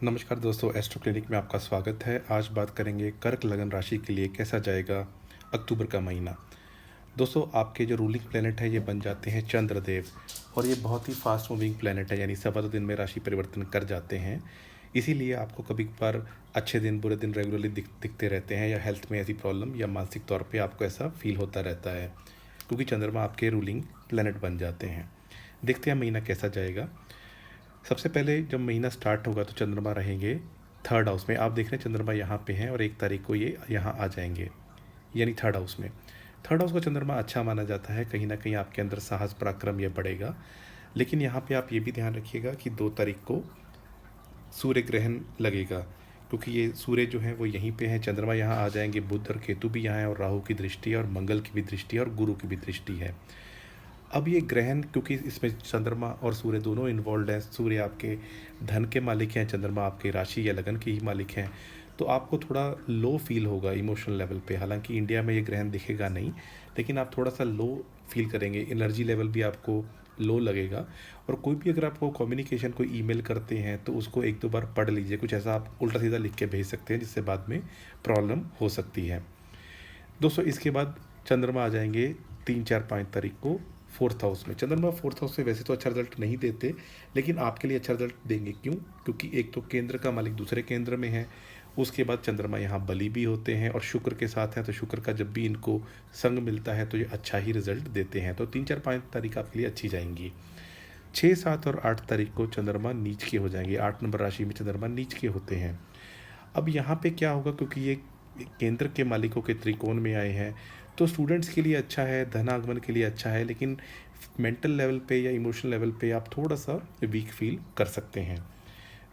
नमस्कार दोस्तों, astro clinic में आपका स्वागत है। आज बात करेंगे कर्क लगन राशि के लिए कैसा जाएगा अक्टूबर का महीना। दोस्तों, आपके जो रूलिंग प्लेनेट है ये बन जाते हैं चंद्रदेव, और ये बहुत ही फास्ट मूविंग प्लेनेट है, यानी सवा दो दिन में राशि परिवर्तन कर जाते हैं। इसीलिए आपको कभी कभार अच्छे दिन बुरे दिन रेगुलरली दिखते रहते हैं, या हेल्थ में ऐसी प्रॉब्लम या मानसिक तौर पे आपको ऐसा फील होता रहता है, क्योंकि चंद्रमा आपके रूलिंग प्लेनेट बन जाते हैं। देखते हैं महीना कैसा जाएगा। सबसे पहले जब महीना स्टार्ट होगा तो चंद्रमा रहेंगे थर्ड हाउस में। आप देख रहे हैं चंद्रमा यहाँ पे हैं और 1 तारीख को ये यहाँ आ जाएंगे, यानी थर्ड हाउस में। थर्ड हाउस का चंद्रमा अच्छा माना जाता है, कहीं ना कहीं आपके अंदर साहस पराक्रम ये बढ़ेगा। लेकिन यहाँ पे आप ये भी ध्यान रखिएगा कि 2 तारीख को सूर्य ग्रहण लगेगा, क्योंकि ये सूर्य जो है वो यहीं पे हैं, चंद्रमा यहाँ आ जाएंगे, बुध और केतु भी यहाँ है, और राहु की दृष्टि है, और मंगल की भी दृष्टि है, और गुरु की भी दृष्टि है। अब ये ग्रहण, क्योंकि इसमें चंद्रमा और सूर्य दोनों इन्वॉल्व हैं, सूर्य आपके धन के मालिक हैं, चंद्रमा आपके राशि या लगन के ही मालिक हैं, तो आपको थोड़ा लो फील होगा इमोशनल लेवल पे। हालांकि इंडिया में ये ग्रहण दिखेगा नहीं, लेकिन आप थोड़ा सा लो फील करेंगे, एनर्जी लेवल भी आपको लो लगेगा। और कोई भी अगर आपको कम्युनिकेशन कोई ईमेल करते हैं तो उसको एक दो बार पढ़ लीजिए, कुछ ऐसा आप उल्टा सीधा लिख के भेज सकते हैं जिससे बाद में प्रॉब्लम हो सकती है। दोस्तों, इसके बाद चंद्रमा आ जाएंगे 3 4 5 तारीख को फोर्थ हाउस में। चंद्रमा फोर्थ हाउस से वैसे तो अच्छा रिजल्ट नहीं देते, लेकिन आपके लिए अच्छा रिजल्ट देंगे। क्यों? क्योंकि एक तो केंद्र का मालिक दूसरे केंद्र में है, उसके बाद चंद्रमा यहाँ बली भी होते हैं और शुक्र के साथ हैं, तो शुक्र का जब भी इनको संग मिलता है तो ये अच्छा ही रिजल्ट देते हैं। तो 3 4 5 तारीख आपके लिए अच्छी जाएंगी। 6 7 और 8 तारीख को चंद्रमा नीच के हो जाएंगे। 8 नंबर राशि में चंद्रमा नीच के होते हैं। अब यहाँ पे क्या होगा, क्योंकि ये केंद्र के मालिकों के त्रिकोण में आए हैं, तो स्टूडेंट्स के लिए अच्छा है, धन आगमन के लिए अच्छा है, लेकिन मेंटल लेवल पे या इमोशनल लेवल पे आप थोड़ा सा वीक फील कर सकते हैं।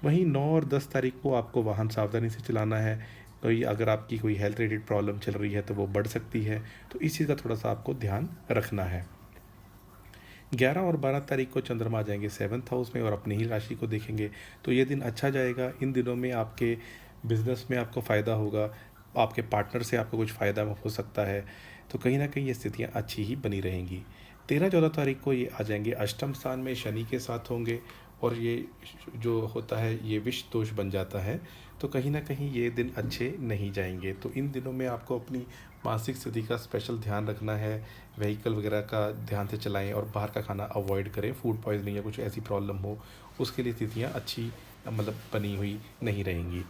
वहीं 9 और 10 तारीख को आपको वाहन सावधानी से चलाना है। कोई अगर आपकी कोई हेल्थ रिलेटेड प्रॉब्लम चल रही है तो वो बढ़ सकती है, तो इस चीज़ का थोड़ा सा आपको ध्यान रखना है। 11 और 12 तारीख को चंद्रमा आ जाएंगे सेवन्थ हाउस में और अपनी ही राशि को देखेंगे, तो ये दिन अच्छा जाएगा। इन दिनों में आपके बिजनेस में आपको फ़ायदा होगा, आपके पार्टनर से आपको कुछ फ़ायदा हो सकता है, तो कहीं ना कहीं ये स्थितियाँ अच्छी ही बनी रहेंगी। 13 14 तारीख को ये आ जाएंगे अष्टम स्थान में, शनि के साथ होंगे, और ये जो होता है ये विष दोष बन जाता है, तो कहीं ना कहीं ये दिन अच्छे नहीं जाएंगे। तो इन दिनों में आपको अपनी मानसिक स्थिति का स्पेशल ध्यान रखना है। व्हीकल वगैरह का ध्यान से चलाएं और बाहर का खाना अवॉइड करें। फूड पॉइजनिंग या कुछ ऐसी प्रॉब्लम हो उसके लिए स्थितियाँ अच्छी मतलब बनी हुई नहीं रहेंगी।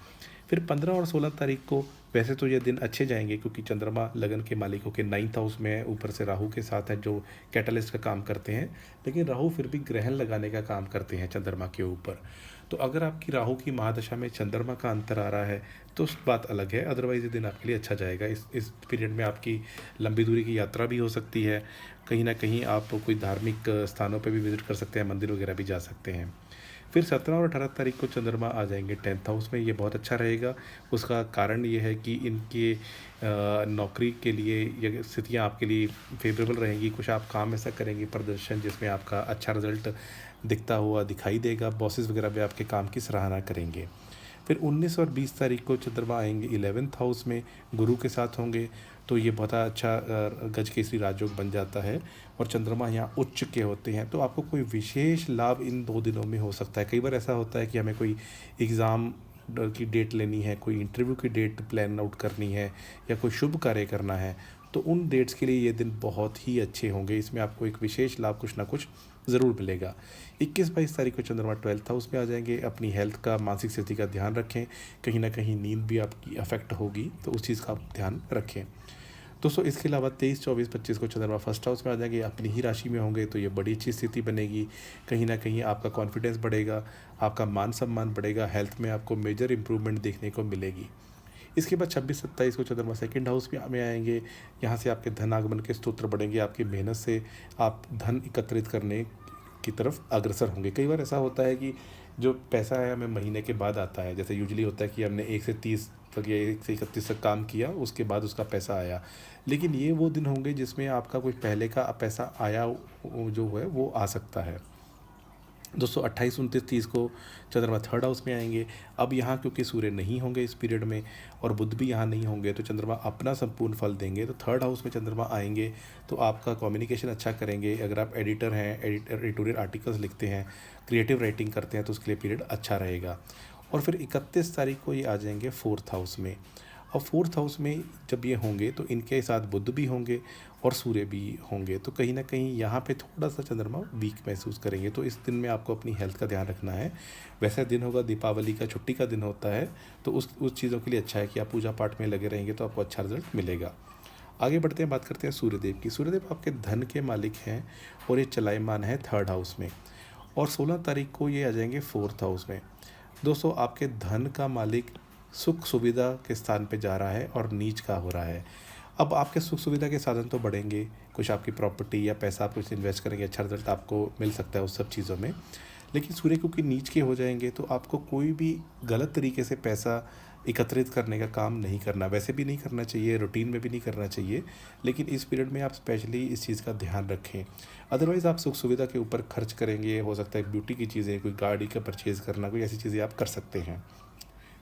फिर 15 और 16 तारीख को वैसे तो ये दिन अच्छे जाएंगे, क्योंकि चंद्रमा लगन के मालिकों के 9th हाउस में है, ऊपर से राहु के साथ है जो कैटलिस्ट का काम करते हैं, लेकिन राहु फिर भी ग्रहण लगाने का काम करते हैं चंद्रमा के ऊपर। तो अगर आपकी राहु की महादशा में चंद्रमा का अंतर आ रहा है तो उस बात अलग है, अदरवाइज़ ये दिन आपके लिए अच्छा जाएगा। इस पीरियड में आपकी लंबी दूरी की यात्रा भी हो सकती है, कहीं ना कहीं आप कोई धार्मिक स्थानों पर भी विजिट कर सकते हैं, मंदिर वगैरह भी जा सकते हैं। फिर 17 और 18 तारीख को चंद्रमा आ जाएंगे 10th हाउस में, ये बहुत अच्छा रहेगा। उसका कारण ये है कि इनके नौकरी के लिए ये स्थितियाँ आपके लिए फेवरेबल रहेंगी। कुछ आप काम ऐसा करेंगे प्रदर्शन जिसमें आपका अच्छा रिजल्ट दिखता हुआ दिखाई देगा, बॉसेस वगैरह भी आपके काम की सराहना करेंगे। फिर 19 और 20 तारीख को चंद्रमा आएंगे 11th हाउस में, गुरु के साथ होंगे, तो ये बहुत अच्छा गज केसरी राजयोग बन जाता है, और चंद्रमा यहाँ उच्च के होते हैं, तो आपको कोई विशेष लाभ इन 2 दिनों में हो सकता है। कई बार ऐसा होता है कि हमें कोई एग्ज़ाम की डेट लेनी है, कोई इंटरव्यू की डेट प्लान आउट करनी है, या कोई शुभ कार्य करना है, तो उन डेट्स के लिए ये दिन बहुत ही अच्छे होंगे। इसमें आपको एक विशेष लाभ कुछ ना कुछ ज़रूर मिलेगा। 21 22 तारीख को चंद्रमा 12th हाउस में आ जाएंगे। अपनी हेल्थ का, मानसिक स्थिति का ध्यान रखें, कहीं ना कहीं नींद भी आपकी अफेक्ट होगी, तो उस चीज़ का आप ध्यान रखें। दोस्तों, इसके अलावा 23 24 25 को चंद्रमा फर्स्ट हाउस में आ जाएंगे, अपनी ही राशि में होंगे, तो ये बड़ी अच्छी स्थिति बनेगी। कहीं ना कहीं आपका कॉन्फिडेंस बढ़ेगा, आपका मान सम्मान बढ़ेगा, हेल्थ में आपको मेजर इंप्रूवमेंट देखने को मिलेगी। इसके बाद 26 27 को चंद्रमा सेकंड हाउस में आएंगे। यहाँ से आपके धन आगमन के स्तोत्र बढ़ेंगे, आपकी मेहनत से आप धन एकत्रित करने की तरफ अग्रसर होंगे। कई बार ऐसा होता है कि जो पैसा है हमें महीने के बाद आता है, जैसे यूजुअली होता है कि हमने 1 से 30 तक या 1 से 31 तक काम किया, उसके बाद उसका पैसा आया। लेकिन ये वो दिन होंगे जिसमें आपका कुछ पहले का पैसा आया जो है वो आ सकता है। दोस्तों, 28 29 30 को चंद्रमा थर्ड हाउस में आएंगे। अब यहाँ क्योंकि सूर्य नहीं होंगे इस पीरियड में, और बुध भी यहाँ नहीं होंगे, तो चंद्रमा अपना संपूर्ण फल देंगे। तो थर्ड हाउस में चंद्रमा आएंगे तो आपका कम्युनिकेशन अच्छा करेंगे। अगर आप एडिटर हैं, एडिटोरियल आर्टिकल्स लिखते हैं, क्रिएटिव राइटिंग करते हैं, तो उसके लिए पीरियड अच्छा रहेगा। और फिर 31 तारीख को ये आ जाएंगे फोर्थ हाउस में। और फोर्थ हाउस में जब ये होंगे तो इनके साथ बुध भी होंगे और सूर्य भी होंगे, तो कहीं ना कहीं यहाँ पे थोड़ा सा चंद्रमा वीक महसूस करेंगे। तो इस दिन में आपको अपनी हेल्थ का ध्यान रखना है। वैसा दिन होगा दीपावली का, छुट्टी का दिन होता है, तो उस चीज़ों के लिए अच्छा है कि आप पूजा पाठ में लगे रहेंगे तो आपको अच्छा रिजल्ट मिलेगा। आगे बढ़ते हैं, बात करते हैं सूर्यदेव की। सूर्यदेव आपके धन के मालिक हैं और ये चलायमान है थर्ड हाउस में, और 16 तारीख को ये आ जाएंगे फोर्थ हाउस में। दोस्तों, आपके धन का मालिक सुख सुविधा के स्थान पे जा रहा है और नीच का हो रहा है। अब आपके सुख सुविधा के साधन तो बढ़ेंगे, कुछ आपकी प्रॉपर्टी या पैसा आप कुछ इन्वेस्ट करेंगे, अच्छा रिजल्ट आपको मिल सकता है उस सब चीज़ों में। लेकिन सूर्य क्योंकि नीच के हो जाएंगे तो आपको कोई भी गलत तरीके से पैसा एकत्रित करने का काम नहीं करना, वैसे भी नहीं करना चाहिए, रूटीन में भी नहीं करना चाहिए, लेकिन इस पीरियड में आप स्पेशली इस चीज़ का ध्यान रखें। अदरवाइज़ आप सुख सुविधा के ऊपर खर्च करेंगे, हो सकता है ब्यूटी की चीज़ें, कोई गाड़ी का परचेज़ करना, कोई ऐसी चीज़ें आप कर सकते हैं।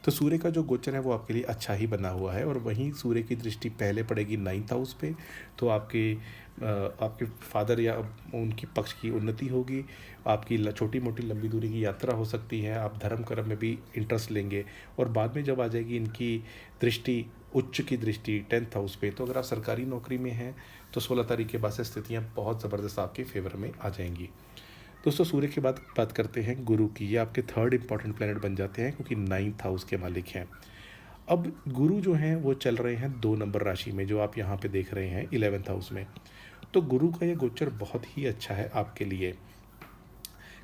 तो सूर्य का जो गोचर है वो आपके लिए अच्छा ही बना हुआ है, और वहीं सूर्य की दृष्टि पहले पड़ेगी 9th हाउस पे, तो आपके फादर या उनकी पक्ष की उन्नति होगी, आपकी छोटी मोटी लंबी दूरी की यात्रा हो सकती है, आप धर्म कर्म में भी इंटरेस्ट लेंगे। और बाद में जब आ जाएगी इनकी दृष्टि, उच्च की दृष्टि 10th हाउस पे, तो अगर आप सरकारी नौकरी में हैं तो 16 तारीख के बाद से स्थितियाँ बहुत ज़बरदस्त आपके फेवर में आ जाएंगी। दोस्तों, सूर्य के बाद बात करते हैं गुरु की। ये आपके थर्ड इंपॉर्टेंट प्लैनेट बन जाते हैं क्योंकि 9th हाउस के मालिक हैं। अब गुरु जो हैं वो चल रहे हैं 2 नंबर राशि में, जो आप यहाँ पे देख रहे हैं 11th हाउस में। तो गुरु का ये गोचर बहुत ही अच्छा है आपके लिए।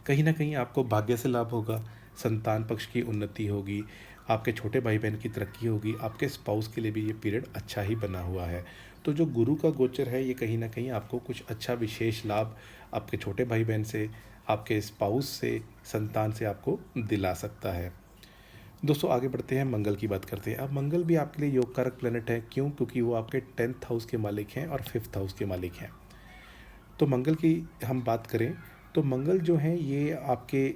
कहीं ना कहीं आपको भाग्य से लाभ होगा, संतान पक्ष की उन्नति होगी, आपके छोटे भाई बहन की तरक्की होगी, आपके स्पाउस के लिए भी ये पीरियड अच्छा ही बना हुआ है। तो जो गुरु का गोचर है ये कहीं ना कहीं आपको कुछ अच्छा विशेष लाभ आपके छोटे भाई बहन से, आपके स्पाउस से, संतान से आपको दिला सकता है। दोस्तों, आगे बढ़ते हैं, मंगल की बात करते हैं। अब मंगल भी आपके लिए योग कारक प्लेनेट है। क्यों? क्योंकि वो आपके 10th हाउस के मालिक हैं और 5th हाउस के मालिक हैं। तो मंगल की हम बात करें तो मंगल जो हैं ये आपके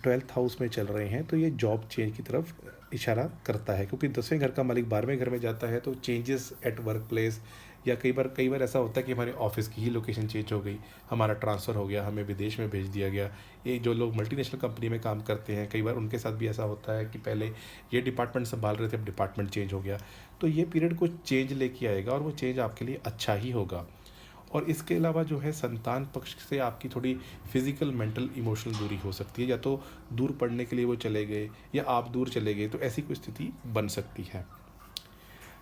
12th हाउस में चल रहे हैं, तो ये जॉब चेंज की तरफ इशारा करता है, क्योंकि 10वें घर का मालिक 12वें घर में जाता है, तो चेंजेस एट वर्क प्लेस, या कई बार ऐसा होता है कि हमारे ऑफिस की ही लोकेशन चेंज हो गई, हमारा ट्रांसफ़र हो गया, हमें विदेश में भेज दिया गया। ये जो लोग मल्टीनेशनल कंपनी में काम करते हैं, कई बार उनके साथ भी ऐसा होता है कि पहले ये डिपार्टमेंट संभाल रहे थे, अब डिपार्टमेंट चेंज हो गया। तो ये पीरियड कुछ चेंज लेके आएगा और वो चेंज आपके लिए अच्छा ही होगा। और इसके अलावा जो है संतान पक्ष से आपकी थोड़ी फिजिकल, मेंटल, इमोशनल दूरी हो सकती है, या तो दूर पढ़ने के लिए वो चले गए या आप दूर चले गए, तो ऐसी कोई स्थिति बन सकती है।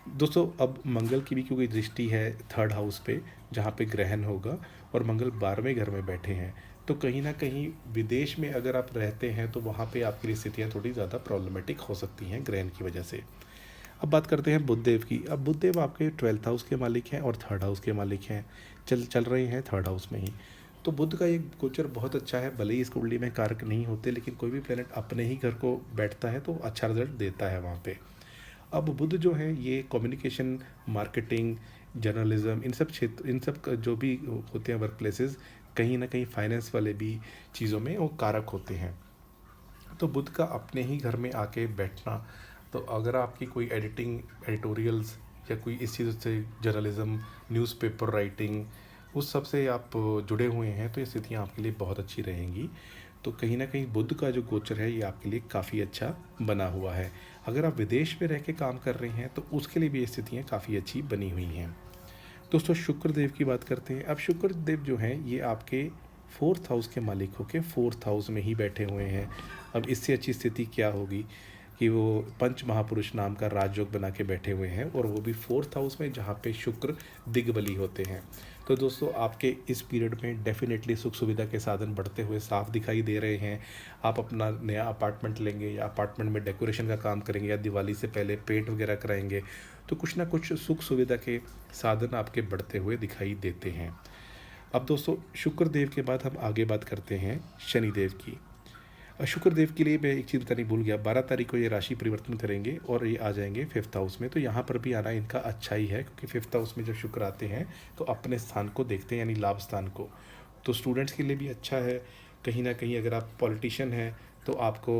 दोस्तों, अब मंगल की भी क्योंकि दृष्टि है थर्ड हाउस पे, जहाँ पे ग्रहण होगा, और मंगल 12वें घर में बैठे हैं, तो कहीं ना कहीं विदेश में अगर आप रहते हैं तो वहाँ पे आपके लिए स्थितियाँ थोड़ी ज़्यादा प्रॉब्लमेटिक हो सकती हैं ग्रहण की वजह से। अब बात करते हैं बुधदेव की। अब बुधदेव आपके 12th हाउस के मालिक हैं और थर्ड हाउस के मालिक हैं, चल रहे हैं थर्ड हाउस में ही। तो बुध का एक गोचर बहुत अच्छा है, भले ही इस कुंडली में कारक नहीं होते, लेकिन कोई भी प्लेनेट अपने ही घर को बैठता है तो अच्छा रिजल्ट देता है वहाँ पे। अब बुध जो है ये कम्युनिकेशन, मार्केटिंग, जर्नलिज्म, इन सब जो भी होते हैं वर्क प्लेसेस, कहीं ना कहीं फाइनेंस वाले भी चीज़ों में वो कारक होते हैं। तो बुध का अपने ही घर में आके बैठना, तो अगर आपकी कोई एडिटोरियल्स या कोई इस चीज़ से, जर्नलिज्म, न्यूज़पेपर राइटिंग, उस सब से आप जुड़े हुए हैं, तो ये स्थितियाँ आपके लिए बहुत अच्छी रहेंगी। तो कहीं ना कहीं बुध का जो गोचर है ये आपके लिए काफ़ी अच्छा बना हुआ है। अगर आप विदेश में रह के काम कर रहे हैं तो उसके लिए भी ये स्थितियाँ काफ़ी अच्छी बनी हुई हैं। दोस्तों, शुक्र देव की बात करते हैं। अब शुक्र देव जो हैं ये आपके फोर्थ हाउस के मालिक होके फोर्थ हाउस में ही बैठे हुए हैं। अब इससे अच्छी स्थिति क्या होगी कि वो पंच महापुरुष नाम का राजयोग बना के बैठे हुए हैं, और वो भी फोर्थ हाउस में, जहाँ पे शुक्र दिग्बली होते हैं। तो दोस्तों, आपके इस पीरियड में डेफिनेटली सुख सुविधा के साधन बढ़ते हुए साफ दिखाई दे रहे हैं। आप अपना नया अपार्टमेंट लेंगे या अपार्टमेंट में डेकोरेशन का काम करेंगे या दिवाली से पहले पेंट वगैरह कराएंगे, तो कुछ ना कुछ सुख सुविधा के साधन आपके बढ़ते हुए दिखाई देते हैं। अब दोस्तों, शुक्र देव के बाद हम आगे बात करते हैं शनिदेव की। शुक्र देव के लिए मैं एक चीज़ बतानी भूल गया, 12 तारीख को ये राशि परिवर्तन करेंगे और ये आ जाएंगे 5th हाउस में। तो यहाँ पर भी आना इनका अच्छा ही है, क्योंकि 5th हाउस में जब शुक्र आते हैं तो अपने स्थान को देखते हैं, यानी लाभ स्थान को। तो स्टूडेंट्स के लिए भी अच्छा है। कहीं ना कहीं अगर आप पॉलिटिशियन हैं तो आपको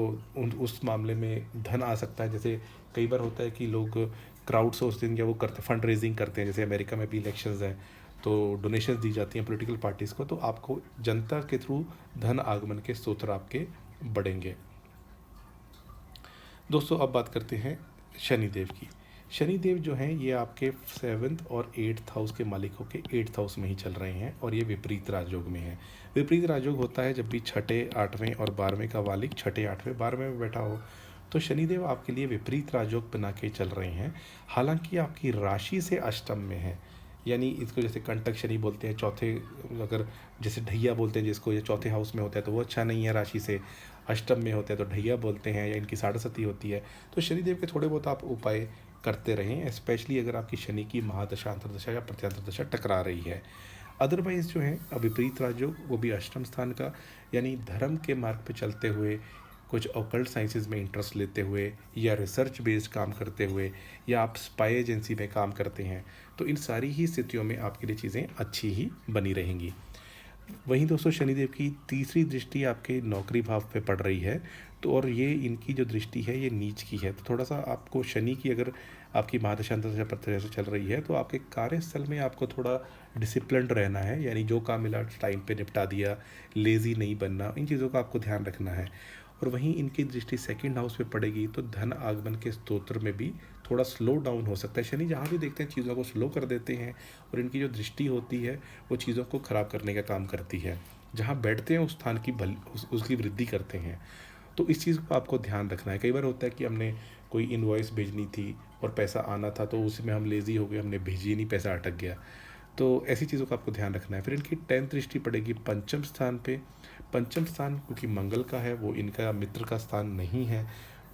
उस मामले में धन आ सकता है। जैसे कई बार होता है कि लोग क्राउड सोर्सिंग या वो करते, फंड रेजिंग करते हैं, जैसे अमेरिका में भी इलेक्शंस हैं तो डोनेशंस दी जाती हैं पॉलिटिकल पार्टीज़ को, तो आपको जनता के थ्रू धन आगमन के स्रोत आपके बढ़ेंगे। दोस्तों अब बात करते हैं शनिदेव की। शनिदेव जो हैं ये आपके 7th और 8th हाउस के मालिकों के 8th हाउस में ही चल रहे हैं और ये विपरीत राजयोग में है। विपरीत राजयोग होता है जब भी छठे, 8वें और 12वें का मालिक छठे, 8वें, 12वें में बैठा हो। तो शनिदेव आपके लिए विपरीत राजयोग बना के चल रहे हैं। हालांकि आपकी राशि से अष्टम में है, यानी इसको जैसे कंटक शनि बोलते हैं, चौथे, अगर जैसे ढैया बोलते हैं जिसको, ये चौथे हाउस में होता है तो वो अच्छा नहीं है। राशि से अष्टम में होता है तो ढैया बोलते हैं, या इनकी साढ़े होती है। तो शनिदेव के थोड़े बहुत आप उपाय करते रहें, स्पेशली अगर आपकी शनि की महादशा, अंतर्दशा या प्रत्यांतर दशा टकरा रही है। अदरवाइज़ जो है विपरीत राजयोग, वो भी अष्टम स्थान का, यानी धर्म के मार्ग पे चलते हुए, कुछ ऑकल्ट साइंसेज में इंटरेस्ट लेते हुए, या रिसर्च बेस्ड काम करते हुए, या आप स्पाई एजेंसी में काम करते हैं, तो इन सारी ही स्थितियों में आपके लिए चीज़ें अच्छी ही बनी रहेंगी। वहीं दोस्तों शनिदेव की तीसरी दृष्टि आपके नौकरी भाव पे पड़ रही है, तो और ये इनकी जो दृष्टि है ये नीच की है। तो थोड़ा सा आपको शनि की, अगर आपकी महादशा अंतर्दशा प्रत्यदशा चल रही है तो आपके कार्यस्थल में आपको थोड़ा डिसिप्लिन्ड रहना है, यानी जो काम मिला टाइम पे निपटा दिया, लेज़ी नहीं बनना, इन चीज़ों का आपको ध्यान रखना है। और वहीं इनकी दृष्टि सेकंड हाउस पे पड़ेगी तो धन आगमन के स्तोत्र में भी थोड़ा स्लो डाउन हो सकता है। शनि जहाँ भी देखते हैं चीज़ों को स्लो कर देते हैं, और इनकी जो दृष्टि होती है वो चीज़ों को ख़राब करने का काम करती है। जहाँ बैठते हैं उस स्थान की उसकी वृद्धि करते हैं। तो इस चीज़ को आपको ध्यान रखना है। कई बार होता है कि हमने कोई इनवॉइस भेजनी थी और पैसा आना था तो उसमें हम लेज़ी हो गए, हमने भेजी नहीं, पैसा अटक गया। तो ऐसी चीज़ों का आपको ध्यान रखना है। फिर इनकी 10th दृष्टि पड़ेगी पंचम स्थान पे। पंचम स्थान क्योंकि मंगल का है, वो इनका मित्र का स्थान नहीं है,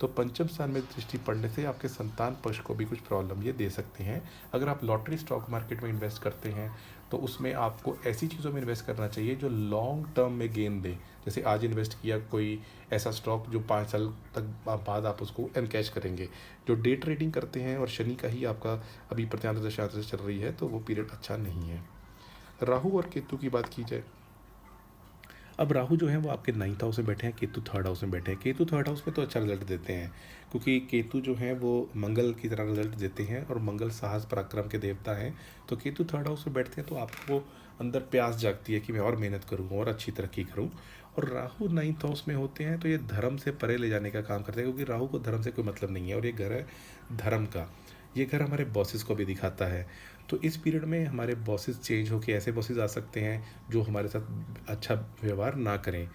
तो पंचम स्थान में दृष्टि पड़ने से आपके संतान पक्ष को भी कुछ प्रॉब्लम ये दे सकते हैं। अगर आप लॉटरी स्टॉक मार्केट में इन्वेस्ट करते हैं तो उसमें आपको ऐसी चीज़ों में इन्वेस्ट करना चाहिए जो लॉन्ग टर्म में गेन दे। जैसे आज इन्वेस्ट किया कोई ऐसा स्टॉक जो 5 साल तक बाद आप उसको एनकैश करेंगे। जो डे ट्रेडिंग करते हैं, और शनि का ही आपका अभी प्रत्यांतर दशा चल रही है, तो वो पीरियड अच्छा नहीं है। राहु और केतु की बात की जाए, अब राहु जो है वो आपके 9th हाउस में बैठे हैं, केतु 3rd हाउस में बैठे हैं। केतु 3rd हाउस में तो अच्छा रिजल्ट देते हैं, क्योंकि केतु जो है वो मंगल की तरह रिजल्ट देते हैं, और मंगल साहस पराक्रम के देवता हैं। तो केतु 3rd हाउस में बैठते हैं तो आपको अंदर प्यास जागती है कि मैं और मेहनत करूँ और अच्छी तरक्की करूँ। और राहु 9th हाउस में होते हैं तो ये धर्म से परे ले जाने का काम करते हैं, क्योंकि राहु को धर्म से कोई मतलब नहीं है, और ये घर है धर्म का। ये घर हमारे बॉसेस को भी दिखाता है। तो इस पीरियड में हमारे बॉसेस चेंज होकर ऐसे बॉसेस आ सकते हैं जो हमारे साथ अच्छा व्यवहार ना करें,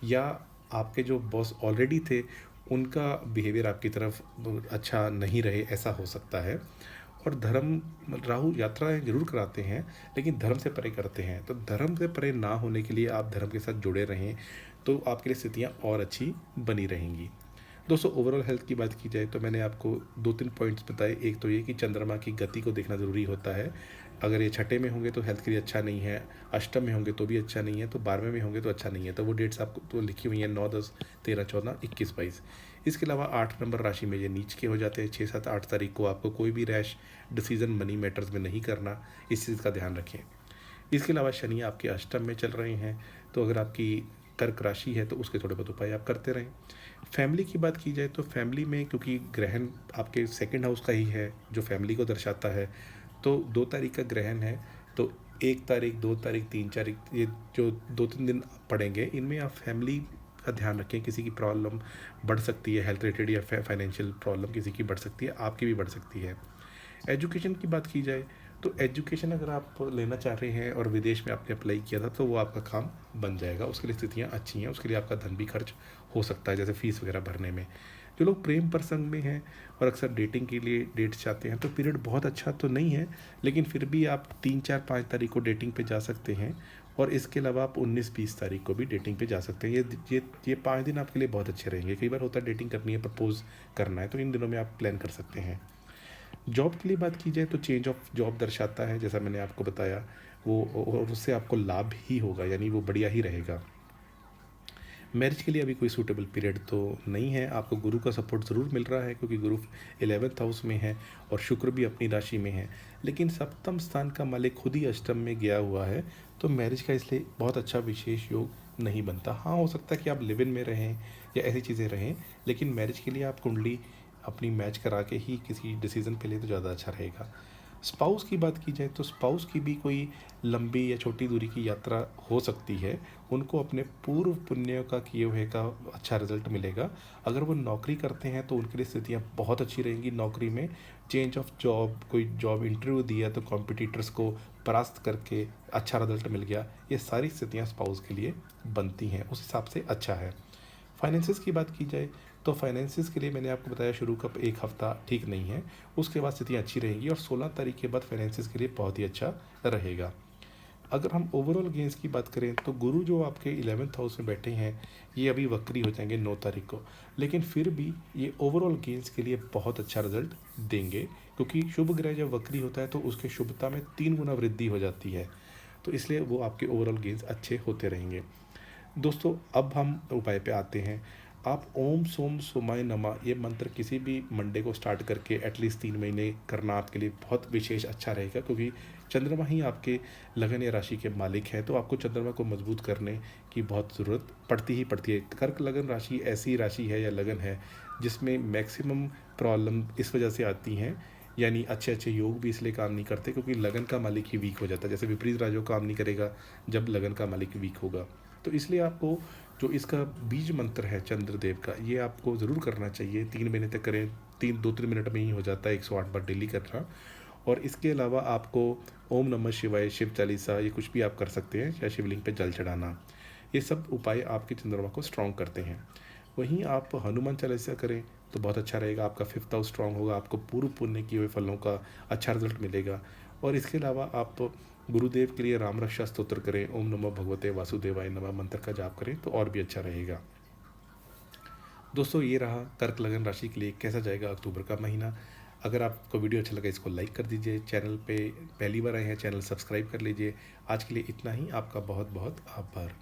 या आपके जो बॉस ऑलरेडी थे उनका बिहेवियर आपकी तरफ अच्छा नहीं रहे, ऐसा हो सकता है। और धर्म, राहु यात्राएं जरूर कराते हैं लेकिन धर्म से परे करते हैं, तो धर्म से परे ना होने के लिए आप धर्म के साथ जुड़े रहें तो आपके लिए स्थितियाँ और अच्छी बनी रहेंगी। दोस्तों ओवरऑल हेल्थ की बात की जाए तो मैंने आपको 2-3 पॉइंट्स बताए। एक तो ये कि चंद्रमा की गति को देखना ज़रूरी होता है। अगर ये छठे में होंगे तो हेल्थ के लिए अच्छा नहीं है, अष्टम में होंगे तो भी अच्छा नहीं है, तो 12वें में होंगे तो अच्छा नहीं है। तो वो डेट्स आपको तो लिखी हुई हैं 9, 10, 13, 14, 21, 22। इसके अलावा 8 नंबर राशि में ये नीच के हो जाते हैं। 6, 7, 8 तारीख को आपको कोई भी रैश डिसीजन मनी मैटर्स में नहीं करना, इस चीज़ का ध्यान रखें। इसके अलावा शनि आपके अष्टम में चल रहे हैं, तो अगर आपकी कर्क राशि है तो उसके थोड़े बहुत उपाय आप करते रहें। फैमिली की बात की जाए तो फैमिली में क्योंकि ग्रहण आपके सेकंड हाउस का ही है जो फैमिली को दर्शाता है, तो 2 तारीख का ग्रहण है, तो 1 तारीख, 2 तारीख, 3 तारीख, ये जो 2-3 दिन पड़ेंगे, इनमें आप फैमिली का ध्यान रखें। किसी की प्रॉब्लम बढ़ सकती है, हेल्थ रिलेटेड या फाइनेंशियल प्रॉब्लम किसी की बढ़ सकती है, आपकी भी बढ़ सकती है। एजुकेशन की बात की जाए तो एजुकेशन अगर आप लेना चाह रहे हैं और विदेश में आपने अप्लाई किया था तो वो आपका काम बन जाएगा। उसके लिए स्थितियाँ अच्छी हैं, उसके लिए आपका धन भी खर्च हो सकता है, जैसे फ़ीस वगैरह भरने में। जो लोग प्रेम प्रसंग में हैं और अक्सर डेटिंग के लिए डेट्स चाहते हैं तो पीरियड बहुत अच्छा तो नहीं है, लेकिन फिर भी आप 3, 4, 5 तारीख को डेटिंग पे जा सकते हैं, और इसके अलावा आप 19, 20 तारीख को भी डेटिंग पे जा सकते हैं। ये 5 दिन आपके लिए बहुत अच्छे रहेंगे। कई बार होता है डेटिंग करनी है, प्रपोज करना है, तो इन दिनों में आप प्लान कर सकते हैं। जॉब के लिए बात की जाए तो चेंज ऑफ जॉब दर्शाता है, जैसा मैंने आपको बताया वो, और उससे आपको लाभ ही होगा, यानी वो बढ़िया ही रहेगा। मैरिज के लिए अभी कोई सूटेबल पीरियड तो नहीं है। आपको गुरु का सपोर्ट ज़रूर मिल रहा है क्योंकि गुरु 11th हाउस में है और शुक्र भी अपनी राशि में है, लेकिन सप्तम स्थान का मालिक खुद ही अष्टम में गया हुआ है, तो मैरिज का इसलिए बहुत अच्छा विशेष योग नहीं बनता। हाँ, हो सकता है कि आप लिव इन में रहें या ऐसी चीज़ें रहें, लेकिन मैरिज के लिए आप कुंडली अपनी मैच करा के ही किसी डिसीज़न पे ले तो ज़्यादा अच्छा रहेगा। स्पाउस की बात की जाए तो स्पाउस की भी कोई लंबी या छोटी दूरी की यात्रा हो सकती है। उनको अपने पूर्व पुण्यों का किए हुए का अच्छा रिजल्ट मिलेगा। अगर वो नौकरी करते हैं तो उनके लिए स्थितियाँ बहुत अच्छी रहेंगी नौकरी में। चेंज ऑफ जॉब, कोई जॉब इंटरव्यू दिया तो कॉम्पिटिटर्स को परास्त करके अच्छा रिजल्ट मिल गया, ये सारी स्थितियाँ स्पाउस के लिए बनती हैं, उस हिसाब से अच्छा है। फाइनेंसिस की बात की जाए तो फाइनेंसिस के लिए मैंने आपको बताया शुरू का एक हफ्ता ठीक नहीं है, उसके बाद स्थितियाँ अच्छी रहेंगी और 16 तारीख के बाद फाइनेंसिस के लिए बहुत ही अच्छा रहेगा। अगर हम ओवरऑल गेंस की बात करें तो गुरु जो आपके 11th हाउस में बैठे हैं, ये अभी वक्री हो जाएंगे 9 तारीख को, लेकिन फिर भी ये ओवरऑल गेंस के लिए बहुत अच्छा रिजल्ट देंगे, क्योंकि शुभ ग्रह जब वक्री होता है तो उसके शुभता में 3 गुना वृद्धि हो जाती है, तो इसलिए वो आपके ओवरऑल गेंस अच्छे होते रहेंगे। दोस्तों अब हम उपाय पे आते हैं। आप ओम सोम सोमाय नमः ये मंत्र किसी भी मंडे को स्टार्ट करके एटलीस्ट 3 महीने करना आपके लिए बहुत विशेष अच्छा रहेगा, क्योंकि चंद्रमा ही आपके लगन या राशि के मालिक हैं, तो आपको चंद्रमा को मजबूत करने की बहुत ज़रूरत पड़ती ही पड़ती है। कर्क लगन राशि ऐसी राशि है या लगन है जिसमें मैक्सिमम प्रॉब्लम इस वजह से आती हैं, यानी अच्छे अच्छे योग भी इसलिए काम नहीं करते क्योंकि लगन का मालिक ही वीक हो जाता है। जैसे विपरीत राजयोग काम नहीं करेगा जब लगन का मालिक वीक होगा। तो इसलिए आपको जो इसका बीज मंत्र है चंद्रदेव का, ये आपको ज़रूर करना चाहिए। 3 महीने तक करें, 2-3 मिनट में ही हो जाता है 108 बार डेली करना। और इसके अलावा आपको ओम नमः शिवाय, शिव चालीसा, ये कुछ भी आप कर सकते हैं, या शिवलिंग पे जल चढ़ाना, ये सब उपाय आपके चंद्रमा को स्ट्रॉन्ग करते हैं। वहीं आप हनुमान चालीसा करें तो बहुत अच्छा रहेगा, आपका 5th हाउस स्ट्रॉन्ग होगा, आपको पूर्व पुण्य किए हुए फलों का अच्छा रिजल्ट मिलेगा। और इसके अलावा आप गुरुदेव के लिए राम रक्षा स्तोत्र करें, ओम नमः भगवते वासुदेवाय नमः मंत्र का जाप करें तो और भी अच्छा रहेगा। दोस्तों ये रहा कर्क लगन राशि के लिए कैसा जाएगा अक्टूबर का महीना। अगर आपको वीडियो अच्छा लगा इसको लाइक कर दीजिए, चैनल पे पहली बार आए हैं चैनल सब्सक्राइब कर लीजिए। आज के लिए इतना ही, आपका बहुत बहुत आभार।